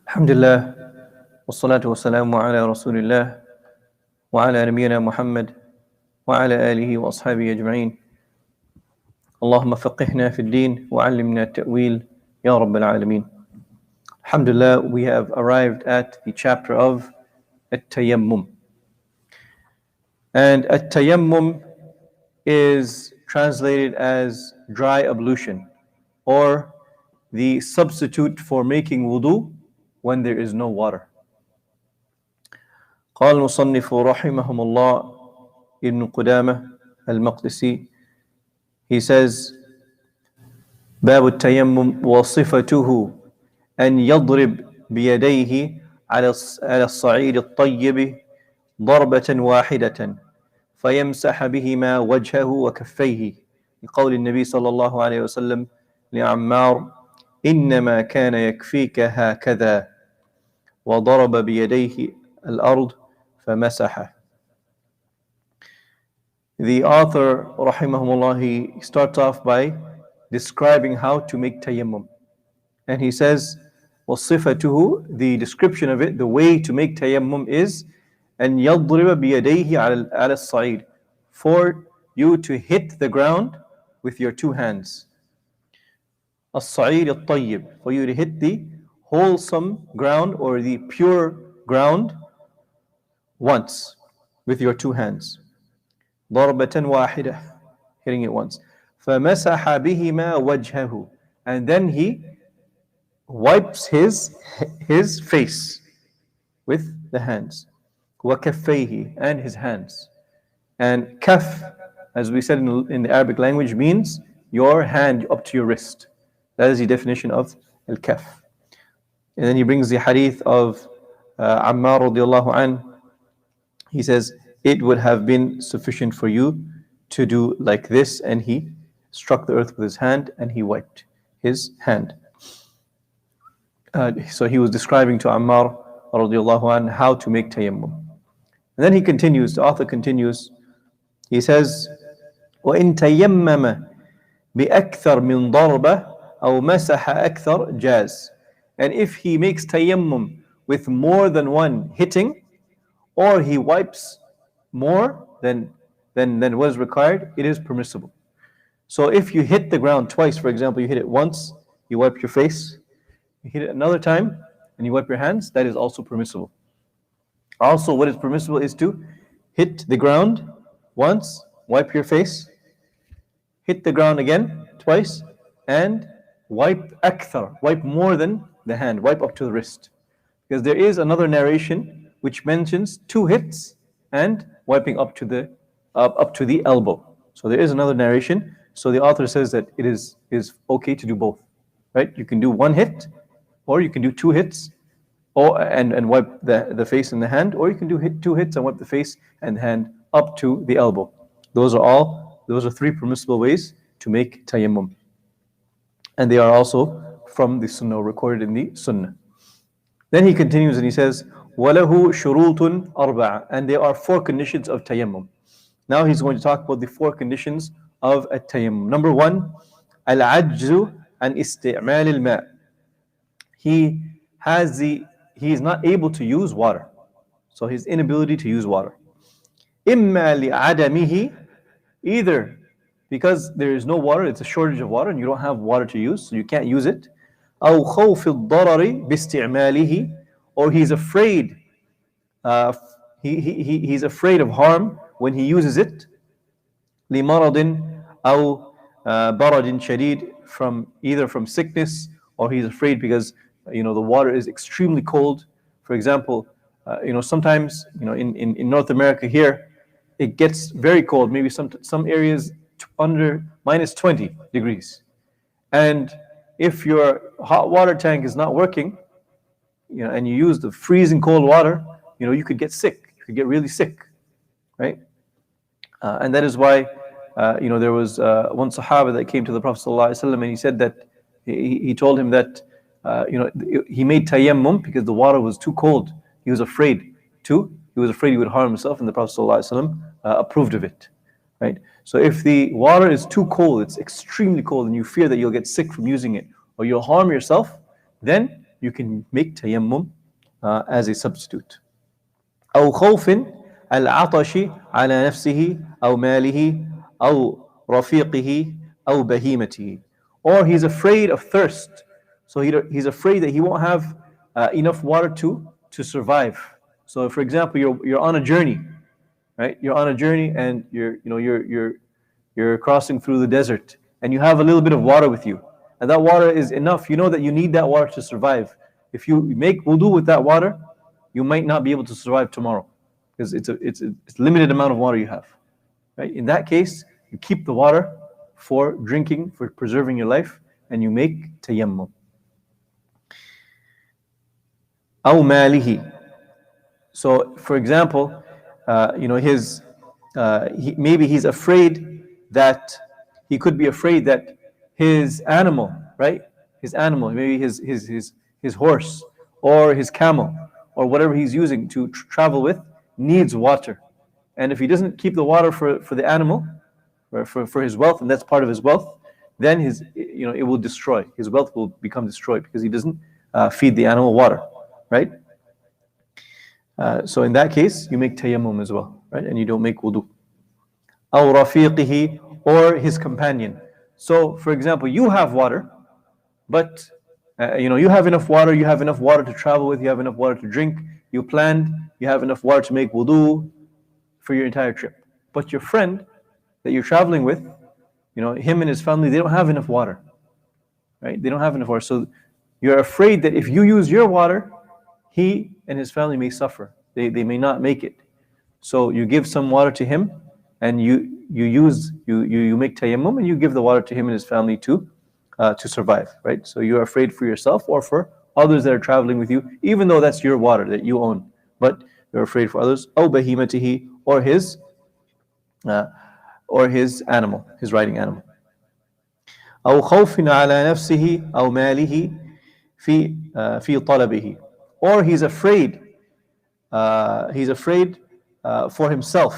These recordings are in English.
Alhamdulillah, wassalatu wassalamu ala rasulillah wa ala nabiyyina Muhammad wa ala alihi wa ashabihi ajma'in. Allahumma faqihna fi ad-din wa 'allimna at-ta'wil ya rabbal alameen. Alhamdulillah, we have arrived at the chapter of Tayammum. And Tayammum is translated as dry ablution, or the substitute for making wudu when there is no water. قال المصنف رحمهم الله ابن قدامة المقدسي, he says, باب التيمم وصفته أن يضرب بيديه على الصعيد الطيب ضربة واحدة فيمسح بهما وجهه وكفيه لقول النبي صلى الله عليه وسلم لعمار إنما كان يكفيك هكذا وضرب بيديه الأرض فمسحه. The author rahimahumullah, he starts off by describing how to make tayammum, and he says وصفته, the description of it, the way to make tayammum is أن يضرب بيديه على الصعيد, for you to hit the ground with your two hands. الصعيد الطيب, for you to hit the wholesome ground or the pure ground once with your two hands. ضربة واحدة, hitting it once. فمسح بهما وجهه, and then he wipes his face with the hands. وكفيه, and his hands. And kaf, as we said in the Arabic language, means your hand up to your wrist. That is the definition of al-kaf. And then he brings the hadith of Ammar radiallahu an. He says, it would have been sufficient for you to do like this, and he struck the earth with his hand and he wiped his hand. So he was describing to Ammar radiallahu an how to make tayammum. And then he continues, the author continues, he says, وَإِن تَيَمَّمَ بِأَكْثَرْ مِنْ ضَرْبَةٍ أَوْ مَسَحَ أَكْثَرْ جَازٍ. And if he makes tayammum with more than one hitting, or he wipes more than what is required, it is permissible. So if you hit the ground twice, for example, you hit it once, you wipe your face, you hit it another time, and you wipe your hands, that is also permissible. Also, what is permissible is to hit the ground once, wipe your face, hit the ground again twice, and wipe akthar, wipe more than the hand, wipe up to the wrist. Because there is another narration which mentions two hits and wiping up to the elbow. So there is another narration. So the author says that it is okay to do both, right? You can do one hit, or you can do two hits, and wipe the face and the hand, or you can do two hits and wipe the face and the hand up to the elbow. Those are three permissible ways to make tayammum. And they are also from the sunnah, recorded in the sunnah. Then he continues and he says, وَلَهُ شُرُوطٌ أَرْبَعَةٌ, and there are four conditions of tayammum. Now he's going to talk about the four conditions of tayammum. Number one, الْعَجْزُ عَنْ إِسْتِعْمَالِ الْمَاءِ. He is not able to use water. So his inability to use water. إِمَّا لِعَدَمِهِ, either because there is no water, it's a shortage of water, and you don't have water to use, so you can't use it. أَوْ خَوْفِ الضَّرَرِ بِاسْتِعْمَالِهِ, or he's afraid he's afraid of harm when he uses it. لِمَرَضٍ أَوْ بَرَدٍ شَدِيد, either from sickness, or he's afraid because the water is extremely cold. For example, sometimes in North America here, it gets very cold. Maybe some areas under minus 20 degrees. And if your hot water tank is not working, and you use the freezing cold water, you could get sick. You could get really sick, right? And that is why, there was one Sahaba that came to the Prophet ﷺ, and he said that he told him that he made tayammum because the water was too cold. He was afraid he would harm himself, and the Prophet ﷺ approved of it. right? So if the water is too cold, it's extremely cold, and you fear that you'll get sick from using it or you'll harm yourself, then you can make tayammum as a substitute. أو خوف العطش على نفسه أو ماله أو رفيقه أو بهيمته. Or he's afraid of thirst. So he's afraid that he won't have enough water to survive. So for example, you're on a journey, right? You're on a journey and you're crossing through the desert and you have a little bit of water with you. And that water is enough. You know that you need that water to survive. If you make wudu with that water, you might not be able to survive tomorrow because it's a limited amount of water you have. Right? In that case, you keep the water for drinking, for preserving your life, and you make tayammum. أو ماله. So, for example, maybe he's afraid that he could be afraid that his animal, right? His animal, maybe his horse or his camel or whatever he's using to travel with needs water. And if he doesn't keep the water for the animal, or for his wealth, and that's part of his wealth, then it will destroy. His wealth will become destroyed because he doesn't feed the animal water, right? So in that case, you make tayammum as well, right? And you don't make wudu. أو رفيقه, or his companion. So, for example, you have water, but you have enough water. You have enough water to travel with. You have enough water to drink. You planned. You have enough water to make wudu for your entire trip. But your friend that you're traveling with, him and his family, they don't have enough water, right? They don't have enough water. So you're afraid that if you use your water, he and his family may suffer. They may not make it. So you give some water to him, and you make tayammum, and you give the water to him and his family to survive, right? So you're afraid for yourself or for others that are traveling with you, even though that's your water that you own, but you're afraid for others. أو بهيمته, or his animal, his riding animal. أو خوف على نفسه أو ماله في طلبه, or he's afraid for himself.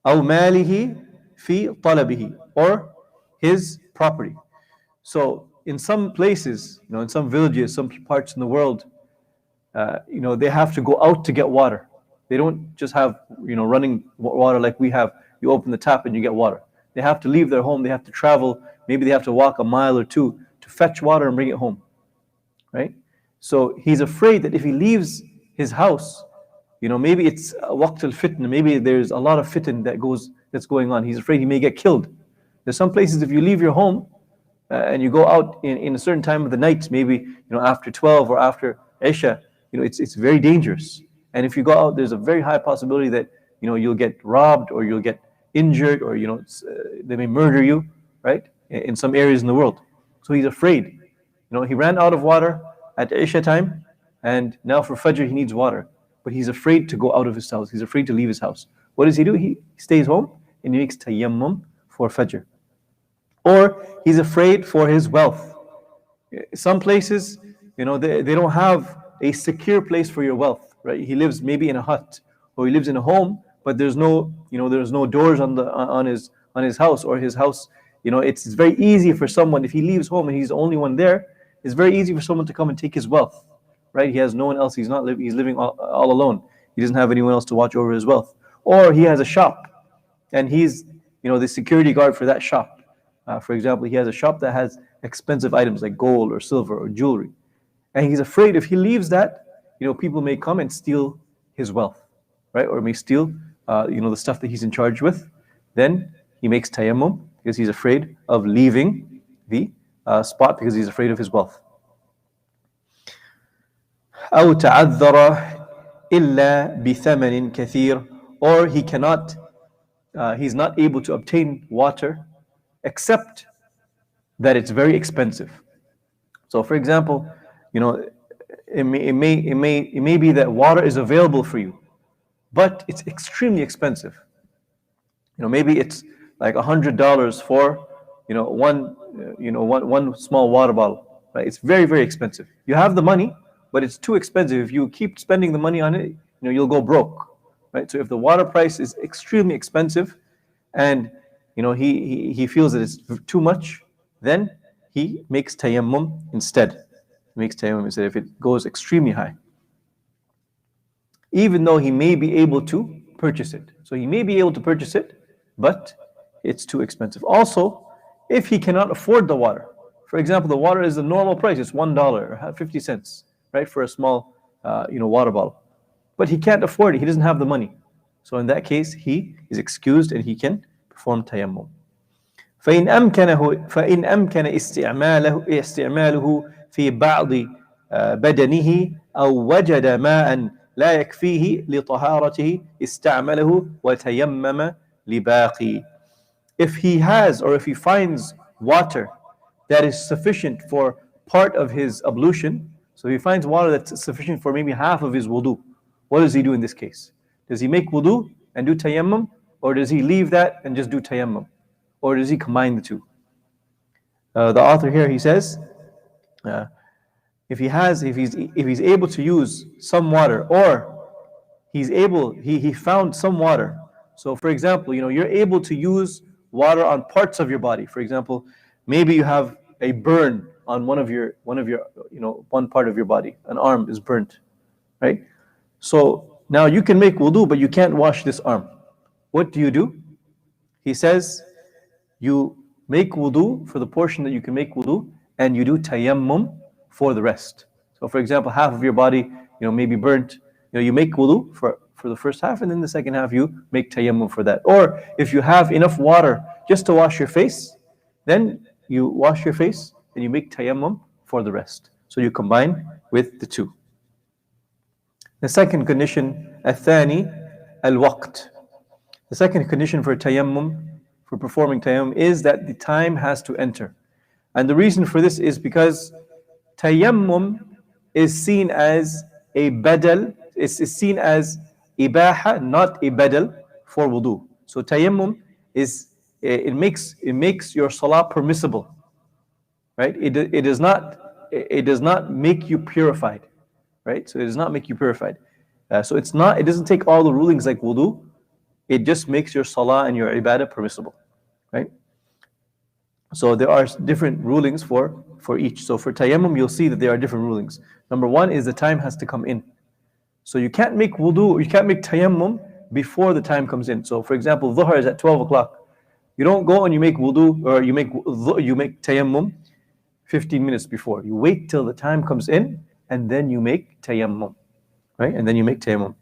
أو ماله في طلبه, or his property. So in some places, in some villages, some parts in the world, they have to go out to get water. They don't just have running water like we have. You open the tap and you get water. They have to leave their home. They have to travel. Maybe they have to walk a mile or two to fetch water and bring it home, right? So he's afraid that if he leaves his house, maybe it's waqt al-fitna, maybe there's a lot of fitn that's going on. He's afraid he may get killed. There's some places if you leave your home and you go out in a certain time of the night, maybe after 12 or after Isha, it's very dangerous. And if you go out, there's a very high possibility that you'll get robbed or you'll get injured or they may murder you, right? In some areas in the world. So he's afraid. He ran out of water at Isha time, and now for Fajr he needs water. But he's afraid to go out of his house. He's afraid to leave his house. What does he do? He stays home and he makes tayammum for Fajr. Or he's afraid for his wealth. Some places, they don't have a secure place for your wealth, right? He lives maybe in a hut, or he lives in a home, but there's no doors on his house, or his house. It's very easy for someone, if he leaves home and he's the only one there, it's very easy for someone to come and take his wealth, right? He has no one else. He's living all alone. He doesn't have anyone else to watch over his wealth. Or he has a shop, and he's the security guard for that shop. For example, he has a shop that has expensive items like gold or silver or jewelry, and he's afraid if he leaves that, people may come and steal his wealth, right? Or may steal the stuff that he's in charge with. Then he makes tayammum because he's afraid of leaving the spot, because he's afraid of his wealth. أو تعذر إلا بثمن كثير, or he's not able to obtain water except that it's very expensive. So for example, it may be that water is available for you, but it's extremely expensive. Maybe it's like $100 for one small water bottle, right? It's very, very expensive. You have the money, but it's too expensive. If you keep spending the money on it, you'll go broke, right? So if the water price is extremely expensive and he feels that it's too much, then he makes tayammum instead. He makes tayammum instead if it goes extremely high, even though he may be able to purchase it. So he may be able to purchase it, but it's too expensive. Also, if he cannot afford the water, for example, the water is the normal price, it's $1 or 50 cents, right, for a small water bottle. But he can't afford it, he doesn't have the money. So in that case, he is excused and he can perform tayammum. فإن أمكن استعماله في بعض بدنه أو وجد ماء لا يكفيه لطهارته استعمله وتيمم لباقي. If he has or if he finds water that is sufficient for part of his ablution, so if he finds water that's sufficient for maybe half of his wudu, what does he do in this case? Does he make wudu and do tayammum, or does he leave that and just do tayammum? Or does he combine the two? The author here, he says, if he's able to use some water, or he found some water. So for example, you're able to use water on parts of your body. For example, maybe you have a burn on one part of your body. An arm is burnt, right? So now you can make wudu, but you can't wash this arm. What do? He says, you make wudu for the portion that you can make wudu, and you do tayammum for the rest. So for example, half of your body, may be burnt. You make wudu for the first half, and then the second half you make tayammum for that. Or if you have enough water just to wash your face, then you wash your face and you make tayammum for the rest. So you combine with the two. The second condition, الثاني الوقت. The second condition for tayammum, for performing tayammum, is that the time has to enter. And the reason for this is because tayammum is seen as a badal, is seen as ibaha, not a badal for wudu. So tayammum it makes your salah permissible, right? It does not make you purified, right? So it does not make you purified. So it doesn't take all the rulings like wudu. It just makes your salah and your ibadah permissible, right? So there are different rulings for each. So for tayammum, you'll see that there are different rulings. Number one is the time has to come in. So you can't make wudu, you can't make tayammum before the time comes in. So for example, dhuhr is at 12 o'clock. You don't go and you make wudu, or you make tayammum 15 minutes before. You wait till the time comes in, and then you make tayammum, right? And then you make tayammum.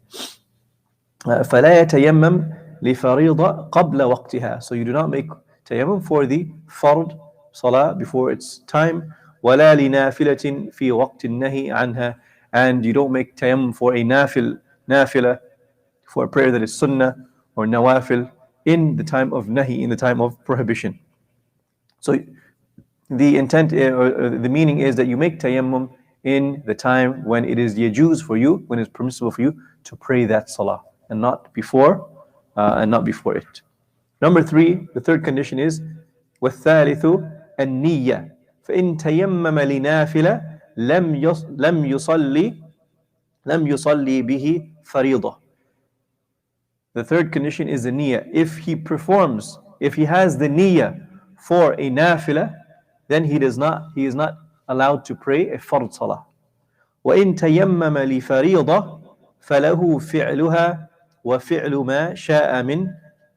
فَلَا يَتَيَمَّمْ لِفَرِيضَ قَبْلَ وَقْتِهَا. So you do not make tayammum for the fard salah before its time. وَلَا لِنَافِلَةٍ فِي وَقْتِ النَّهِي عَنْهَا. And you don't make tayammum for a nafila, for a prayer that is sunnah or nawafil in the time of nahi, in the time of prohibition. So the intent or the meaning is that you make tayammum in the time when it is yajuz for you, when it's permissible for you to pray that salah, and not before it. Number three, the third condition is وَالثَّالِثُ النِّيَّةِ فَإِن تَيَمَّمَ لِنَافِلَةٍ لَمْ يُصَلِّي بِهِ فَرِيضَةً. The third condition is the niyyah. If he has the niyyah for a nafila, then he is not allowed to pray a fard salah. وَإِن تَيَمَّمَ لِفَرِيضَةٍ فَلَهُ فِعْلُهَا وَفِعْلُ مَا شَاءَ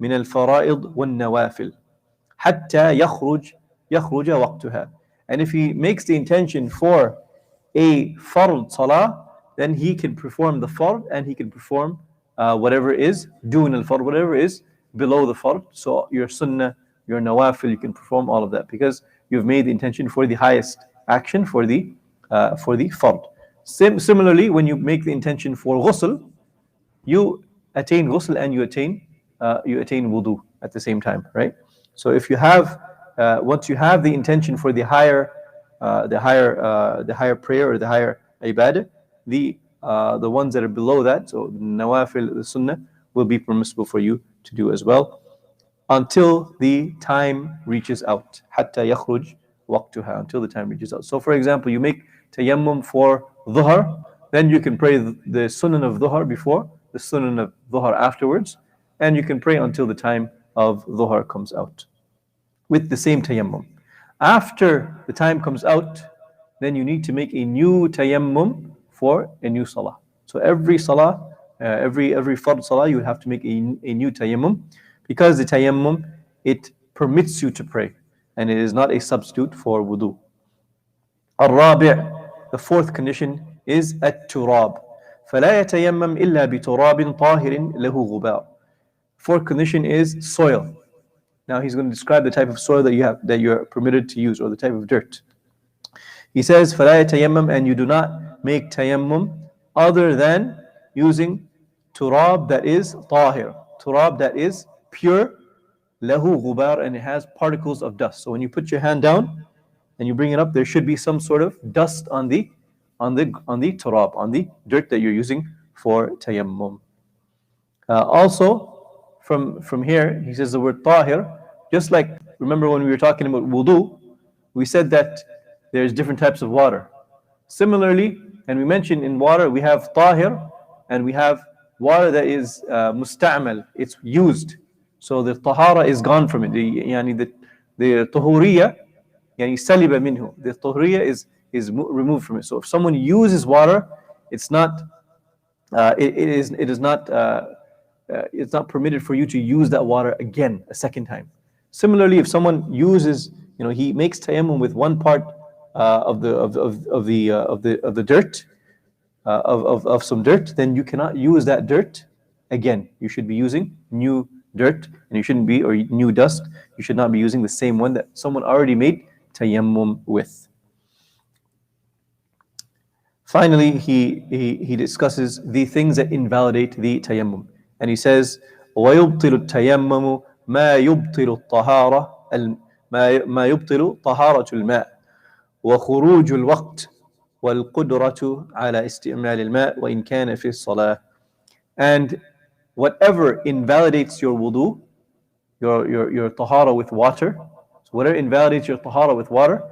من الفرائض والنوافل حتى يخرج وقتها. And if he makes the intention for a fard salah, then he can perform the fard, and he can perform whatever is dun al-fard, whatever is below the fard. So your sunnah, your nawafil, you can perform all of that because you've made the intention for the highest action, for the fard. Similarly, when you make the intention for ghusl, you attain ghusl and you attain wudu at the same time, right? So if you have once you have the intention for the higher prayer or the higher ibadah, the ones that are below that, so the nawafil, the sunnah, will be permissible for you to do as well until the time reaches out. حتى يخرج وقتها, until the time reaches out. So for example, you make tayammum for dhuhr, then you can pray the sunnah of dhuhr before, the sunnah of dhuhr afterwards, and you can pray until the time of dhuhr comes out with the same tayammum. After the time comes out, then you need to make a new tayammum for a new salah. So every salah, every fard salah, you would have to make a new tayammum, because the tayammum, it permits you to pray, and it is not a substitute for wudu. الرابع, the fourth condition is التراب. فلا يتيمم إلا بتراب طاهر له غبار. Fourth condition is soil. Now he's going to describe the type of soil that you're permitted to use, or the type of dirt. He says, فَلَا يَتَيَمَّمْ, and you do not make tayammum other than using turab that is tahir, turab that is pure, lahu ghubar, and it has particles of dust. So when you put your hand down and you bring it up, there should be some sort of dust on the turab, on the dirt that you're using for tayammum. Also, from here, he says the word tahir, just like, remember when we were talking about wudu, we said that there's different types of water. Similarly, and we mentioned in water, we have tahir, and we have water that is musta'mal, it's used. So the tahara is gone from it. The tuhuriya, saliba minhu. The tuhuriya is removed from it. So if someone uses water, it's not it's not permitted for you to use that water again a second time. Similarly, if someone uses, he makes tayammum with one part of the dirt, of some dirt, then you cannot use that dirt again. You should be using new dirt, and you shouldn't be, or new dust. You should not be using the same one that someone already made tayammum with. Finally, he discusses the things that invalidate the tayammum, and he says, وَيُبْطِلُ التَّيَمَّمُ مَا يُبْطِلُ الطَّهَارَةَ ما يبطل طهارة الماء وخروج الوقت والقدرة على استعمال الماء وإن كان في الصلاة. And whatever invalidates your wudu, your tahara with water, so whatever invalidates your tahara with water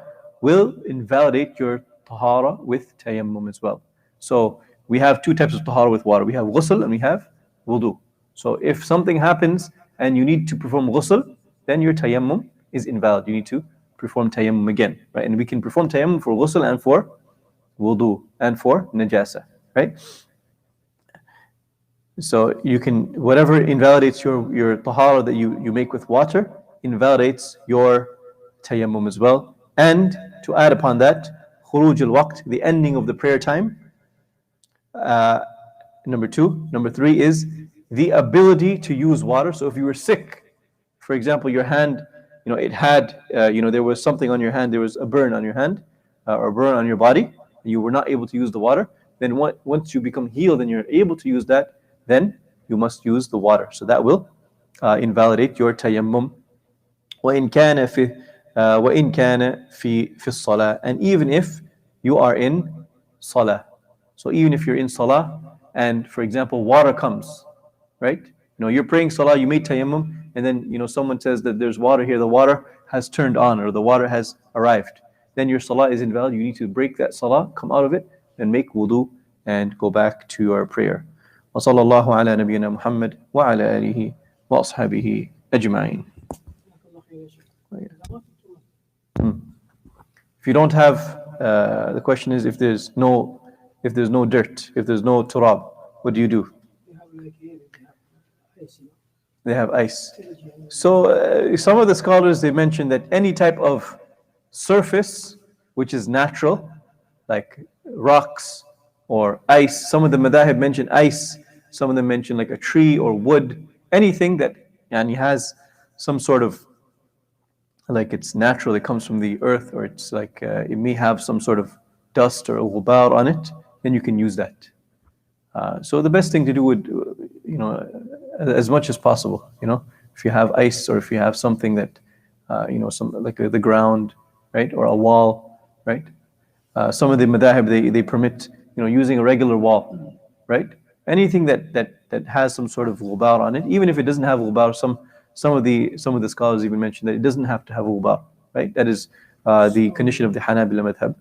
will invalidate your tahara with tayammum as well. So we have two types of tahara with water. We have ghusl and we have wudu. So if something happens and you need to perform ghusl, then your tayammum is invalid. You need to perform tayammum again, right? And we can perform tayammum for ghusl and for wudu and for najasa, right? So you can, whatever invalidates your tahara that you make with water, invalidates your tayammum as well. And to add upon that, khuruj al-waqt, the ending of the prayer time. Number two. Number three is the ability to use water. So if you were sick, for example, your hand, it had, there was something on your hand, there was a burn on your hand, or a burn on your body, and you were not able to use the water, then once you become healed and you're able to use that, then you must use the water. So that will invalidate your tayammum. وَإِنْ كَانَ فِي الصَّلَاةِ, and even if you are in salah. So even if you're in salah, and for example, water comes, right? You're praying salah, you made tayammum, and then someone says that there's water here, the water has turned on, or the water has arrived. Then your salah is invalid. You need to break that salah, come out of it, and make wudu, and go back to your prayer. وصلى الله على نبينا محمد وعلى آله وأصحابه أجمعين. If you don't have, the question is, if there's no dirt, if there's no turab, what do? They have ice. So some of the scholars, they mention that any type of surface which is natural, like rocks or ice, some of the madahib mention ice, some of them mention like a tree or wood, anything that has some sort of, like it's natural, it comes from the earth, or it's like it may have some sort of dust or ghubar on it, then you can use that. So the best thing to do would, as much as possible, if you have ice, or if you have something that, some like the ground, right, or a wall, right. Some of the madahib, they permit, using a regular wall, right. Anything that has some sort of ghubar on it, even if it doesn't have ghubar, some of the scholars even mention that it doesn't have to have ghubar, right. That is the condition of the Hanabila madhab.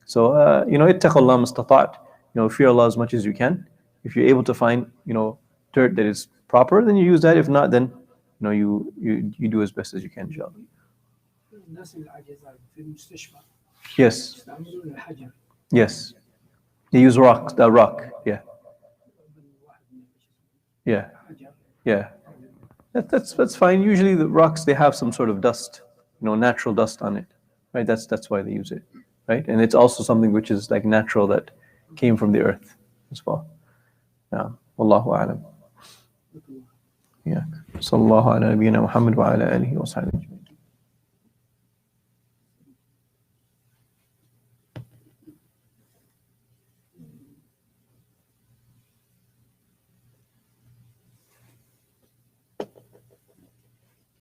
So ittaqullah mustata'at, fear Allah as much as you can. If you're able to find dirt that is proper, then you use that. If not, then you do as best as you can, inshallah. الناس العجزاء في المستشفى Yes, يستعملون الحجر. yes. They use the rock. Yeah, yeah, yeah. That's fine. Usually the rocks, they have some sort of dust, natural dust on it, right? That's why they use it, right? And it's also something which is like natural that came from the earth as well. Yeah. Wallahu a'lam. Yeah. Sallallahu ala nabiyyina Muhammad wa ala alihi wa sahbihi.